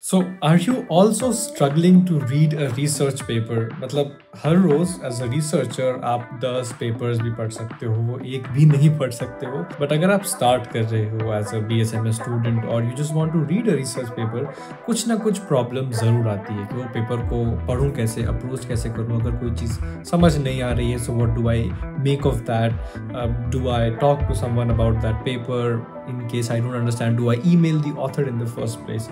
So, are you also struggling to read a research paper? मतलब हर रोज as a researcher आप 10 papers भी पढ़ सकते हो, एक भी नहीं पढ़ सकते हो, बट अगर आप स्टार्ट कर रहे हो एज अ BSMS स्टूडेंट और you just want to read a research paper, कुछ ना कुछ प्रॉब्लम ज़रूर आती है कि वो पेपर को पढ़ूँ कैसे, अप्रोच कैसे करूँ, अगर कोई चीज़ समझ नहीं आ रही है, so what do I make of that, do I talk to someone about that paper, in case I don't understand, do I email the author in the first place.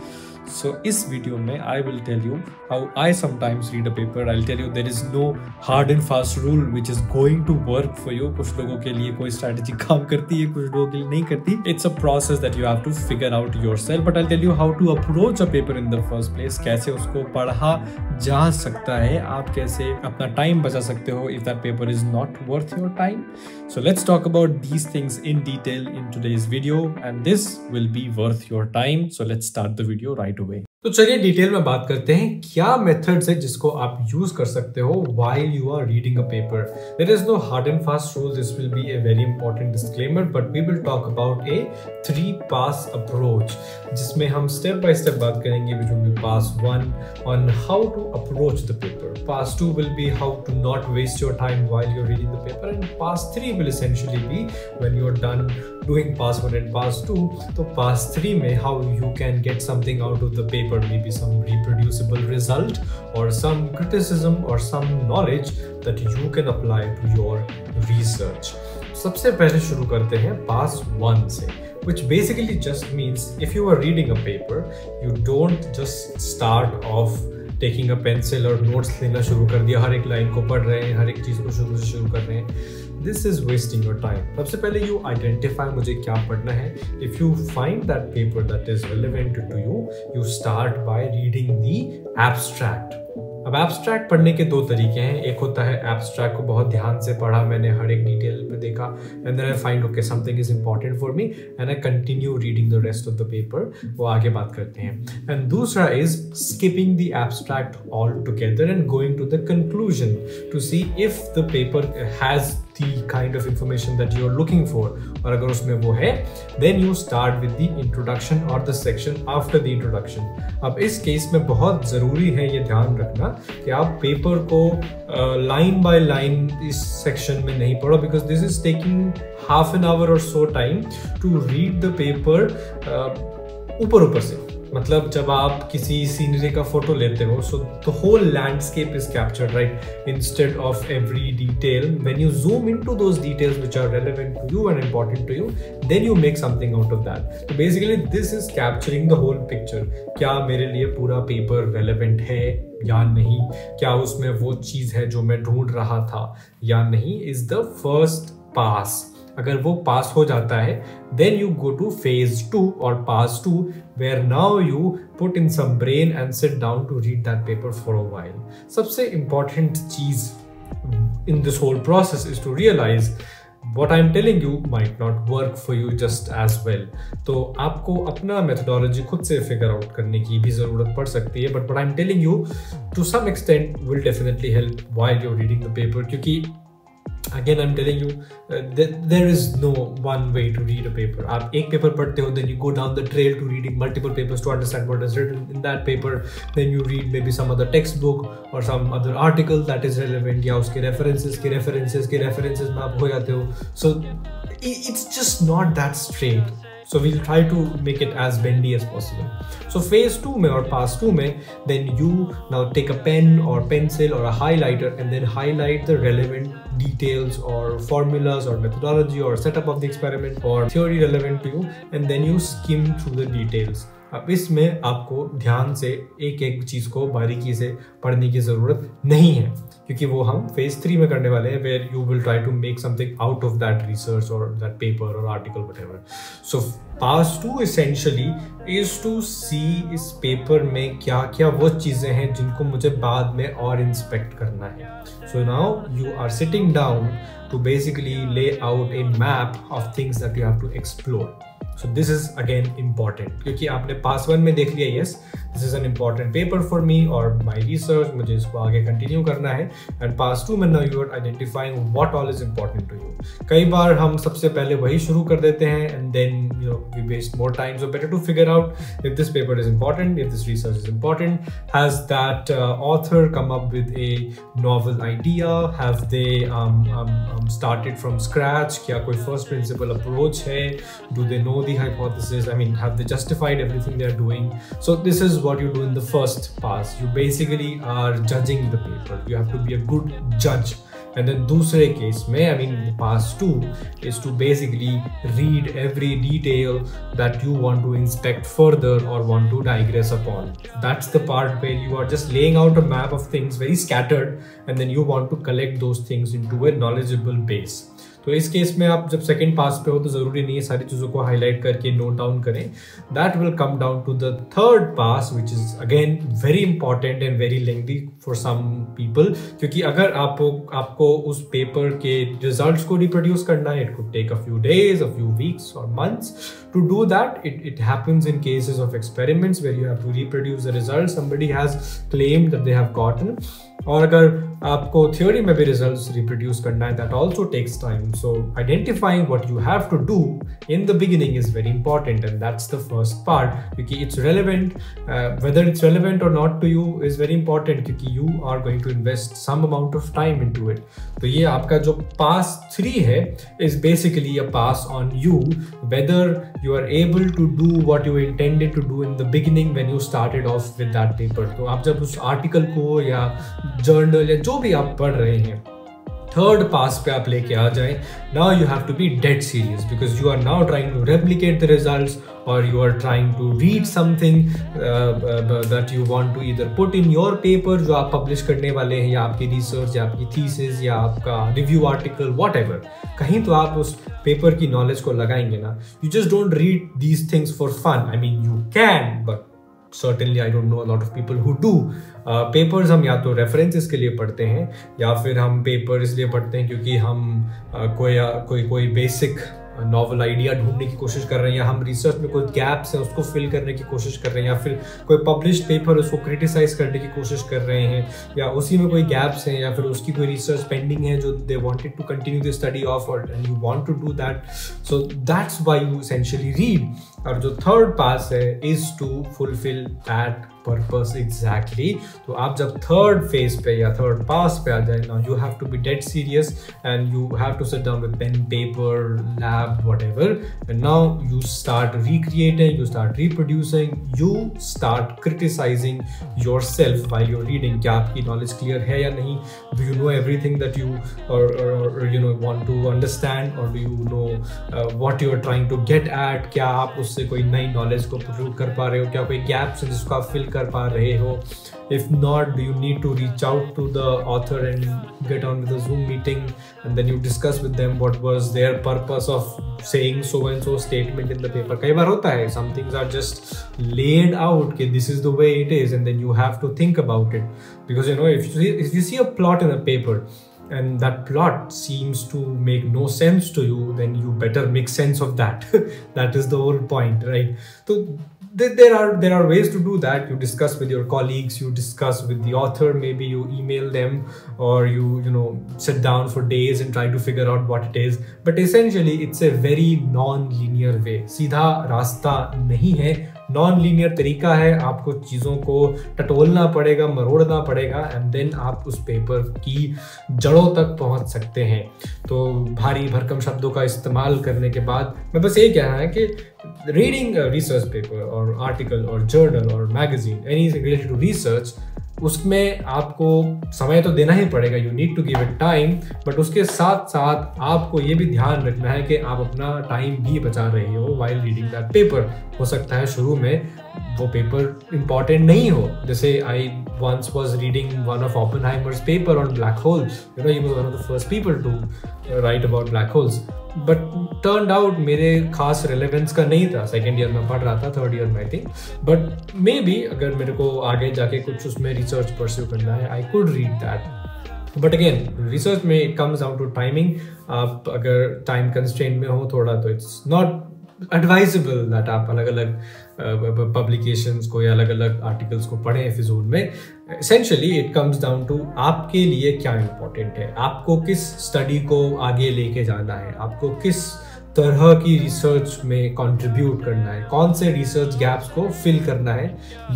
So इस वीडियो में I will tell you how I sometimes read a paper. I'll tell you there is no hard and fast rule which is going to work for you. कुछ लोगों के लिए कोई strategy काम करती है, कुछ लोगों के लिए नहीं करती. It's a process that you have to figure out yourself. But I'll tell you how to approach a paper in the first place. कैसे उसको पढ़ा जा सकता है, आप कैसे अपना टाइम बचा सकते हो if that paper is not worth your time. So let's talk about these things in detail in today's video, and this will be worth your time. So let's start the video right away. तो चलिए detail में बात करते हैं क्या methods है जिसको आप यूज कर सकते हो while you are reading a paper. There is no hard and fast rule. This will be a very important disclaimer, but we will talk about a 3-pass approach जिसमें हम step by step बात करेंगे, which will be pass 1 on how to approach the paper. Pass 2 will be how to not waste your time while you're reading the paper, and pass 3 will essentially be when you're done doing pass 1 and pass 2. तो pass 3 में how you can get something out of the paper, maybe some reproducible result or some criticism or some knowledge that you can apply to your research. सबसे पहले शुरू करते हैं pass 1 से, which basically just means if you are reading a paper, you don't just start off taking a pencil और notes लेना शुरू कर दिया, हर एक लाइन को पढ़ रहे हैं, हर एक चीज को शुरू से शुरू कर रहे हैं. This is wasting your time. सबसे पहले you identify मुझे क्या पढ़ना है. If you find that paper that is relevant to you, you start by reading the abstract. अब एब्स्ट्रैक्ट पढ़ने के 2 तरीके हैं. एक होता है एब्स्ट्रैक्ट को बहुत ध्यान से पढ़ा, मैंने हर एक डिटेल पे देखा, and then I find okay something is important for me and I continue reading the rest of the paper. वो आगे बात करते हैं. एंड दूसरा is skipping the abstract altogether and going to the conclusion to see if the paper has the kind of information that you are looking for, और अगर उसमें वो है then you start with the introduction or the section after the introduction. अब इस case में बहुत ज़रूरी है ये ध्यान रखना कि आप पेपर को लाइन बाय लाइन इस सेक्शन में नहीं पढ़ो, because this is taking half an hour or so time to read the paper ऊपर से. मतलब जब आप किसी सीनरी का फोटो लेते हो, so the whole landscape is captured, right? Instead of every detail, when you zoom into those details which are relevant to you and important to you, then you make something out of that. So basically this is capturing the whole picture. क्या मेरे लिए पूरा paper relevant है या नहीं, क्या उसमें वो चीज़ है जो मैं ढूंढ रहा था या नहीं, is the first pass. अगर वो पास हो जाता है then you go to phase 2 or pass 2, where now you put in some brain and sit down to read that paper for a while. सबसे important चीज in this whole process is to realize what I'm telling you might not work for you just as well. तो आपको अपना methodology खुद से figure out करने की भी ज़रूरत पड़ सकती है, but what I'm telling you to some extent will definitely help while you're reading the paper, क्योंकि again I'm telling you that there is no one way to read a paper. आप एक पेपर पढ़ते हो, then you go down the trail to reading multiple papers to understand what is written in that paper, then you read maybe some other textbook or some other article that is relevant, या उसके references में आप हो जाते हो. So it's just not that straight. So we'll try to make it as bendy as possible. So phase 2 में और pass 2 में, then you now take a pen or pencil or a highlighter and then highlight the relevant details or formulas or methodology or setup of the experiment or theory relevant to you, and then you skim through the details. अब इसमें आपको ध्यान से एक एक चीज को बारीकी से पढ़ने की जरूरत नहीं है, क्योंकि वो हम phase 3 में करने वाले हैं, where you will try to make something out of that research or that paper or article, whatever. So pass 2 essentially is to see इस पेपर में क्या क्या वो चीजें हैं जिनको मुझे बाद में और इंस्पेक्ट करना है. So now you are sitting down to basically lay out a map of things that you have to explore. So this is again important, क्योंकि आपने पास 1 में देख लिया yes this is an important paper for me और my research, मुझे इसको आगे continue करना है। एंड पास 2 में now you are identifying what all is important to you. कई बार हम सबसे पहले वही शुरू कर देते हैं and then you know we waste more time, so better to figure out if this paper is important, if this research is important, has that author come up with a novel idea, have they started from scratch, क्या कोई first principle approach है, do they know the hypothesis, I mean have they justified everything they are doing. So this is what you do in the first pass, you basically are judging the paper, you have to be a good judge. And then दूसरे case में I mean pass 2 is to basically read every detail that you want to inspect further or want to digress upon. That's the part where you are just laying out a map of things very scattered and then you want to collect those things into a knowledgeable base. तो इस case में आप जब second पास पे हो तो जरूरी नहीं है सारी चीजों को हाईलाइट करके नोट डाउन करें, that will come down to the third pass which is again very important and very lengthy for some people, क्योंकि अगर आपको उस पेपर के रिजल्ट्स को रिप्रोड्यूस करना है, it could take a few days, a few weeks और months to do that. It happens in cases of experiments where you have to reproduce the results somebody has claimed that they have gotten, और अगर आपको theory में भी results reproduce करना है, that also takes time. So identifying what you have to do in the beginning is very important and that's the first part, क्योंकि it's relevant, whether it's relevant or not to you is very important, क्योंकि you are going to invest some amount of time into it. तो ये आपका जो pass 3 है is basically a pass on you, whether you are able to do what you intended to do in the beginning when you started off with that paper. तो आप जब उस article को या जर्नल या जो भी आप पढ़ रहे हैं थर्ड पास पे आप लेके आ जाएं, now you have to be dead serious because you are now trying to replicate the results or you are trying to read something that you want to either put in your paper जो आप publish करने वाले हैं, या आपकी research या आपकी thesis या आपका रिव्यू आर्टिकल व्हाटएवर, कहीं तो आप उस पेपर की नॉलेज को लगाएंगे ना. You just don't read these things for fun. I mean you can, but certainly I don't know a lot of people who do. Papers हम या तो रेफरेंसेस के लिए पढ़ते हैं या फिर हम पेपर इसलिए पढ़ते हैं क्योंकि हम कोई बेसिक नॉवल आइडिया ढूंढने की कोशिश कर रहे हैं, या हम रिसर्च में कोई गैप्स हैं उसको फिल करने की कोशिश कर रहे हैं, या फिर कोई पब्लिश्ड पेपर उसको क्रिटिसाइज करने की कोशिश कर रहे हैं, या उसी में कोई गैप्स हैं, या फिर उसकी कोई रिसर्च पेंडिंग है जो they wanted to continue the study of or you want to do that. So that's why you essentially read. और जो थर्ड पास है is to fulfil that purpose exactly. तो आप जब थर्ड फेज पे या थर्ड पास पे आ जाए, now you have to be dead serious and you have to sit down with pen paper lab whatever, and now you start recreating, you start reproducing, you start criticising yourself while you are reading. क्या आपकी knowledge clear है या नहीं? Do you know everything that you और you know want to understand, और do you know what you are trying to get at? क्या आप उससे कोई नई नॉलेज को प्रूव कर पा रहे हो? क्या कोई गैप्स है जिसको आप फिल कर पा रहे हो? If not, do you need to reach out to the author and get on with a Zoom meeting and then you discuss with them what was their purpose of saying so and so statement in the paper? कई बार होता है, some things are just laid out कि this is the way it is and then you have to think about it, because you know if you see a plot in a paper and that plot seems to make no sense to you, then you better make sense of that. That is the whole point, right? So there are ways to do that. You discuss with your colleagues, you discuss with the author, maybe you email them, or you know sit down for days and try to figure out what it is. But essentially it's a very non-linear way. सीधा रास्ता नहीं है, non linear तरीका है. आपको चीज़ों को टटोलना पड़ेगा, मरोड़ना पड़ेगा, एंड देन आप उस पेपर की जड़ों तक पहुंच सकते हैं. तो भारी भरकम शब्दों का इस्तेमाल करने के बाद मैं बस ये कहना है कि रीडिंग रिसर्च पेपर और आर्टिकल और जर्नल और magazine anything related to research, उसमें आपको समय तो देना ही पड़ेगा, you need to give it time, but उसके साथ साथ आपको ये भी ध्यान रखना है कि आप अपना टाइम भी बचा रहे हो वाइल रीडिंग दैट पेपर. हो सकता है शुरू में वो पेपर इम्पॉर्टेंट नहीं हो, जैसे आई once was reading one of Oppenheimer's paper on black holes. You know, he was one of the first people to write about black holes. But turned out मेरे खास रेलेवेंस का नहीं था. सेकेंड ईयर में पढ़ रहा था, थर्ड ईयर में I think. But may be अगर मेरे को आगे जाके कुछ उसमें रिसर्च परस्यू करना है, I could read that. But again research में it comes down to timing. आप अगर टाइम कंस्ट्रेंट में हो थोड़ा, तो इट्स नॉट एडवाइजेबल दैट आप अलग अलग पब्लिकेशंस को या अलग अलग आर्टिकल्स को पढ़ें फिजूल में। Essentially it comes down to आपके लिए क्या इंपॉर्टेंट है, आपको किस स्टडी को आगे लेके जाना है, आपको किस तरह की रिसर्च में कंट्रीब्यूट करना है, कौन से रिसर्च गैप्स को फिल करना है,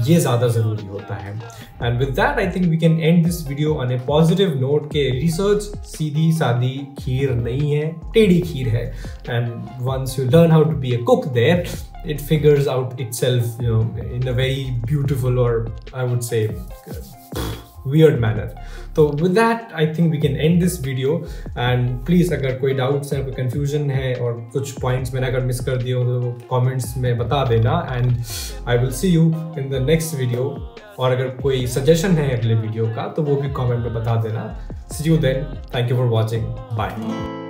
ये ज़्यादा ज़रूरी होता है। And with that I think we can end this video on a positive note के रिसर्च सीधी सादी खीर नहीं है, टेढ़ी खीर है। And once you learn how to be a cook there, it figures out itself, you know, in a very beautiful, or I would say weird manner. So with that I think we can end this video, and please अगर कोई doubts है, कोई confusion है और कुछ points मैंने अगर miss कर दिए हो तो comments में बता देना, and I will see you in the next video। और अगर कोई suggestion है अगले video का तो वो भी comment में बता देना। See you then, thank you for watching, bye।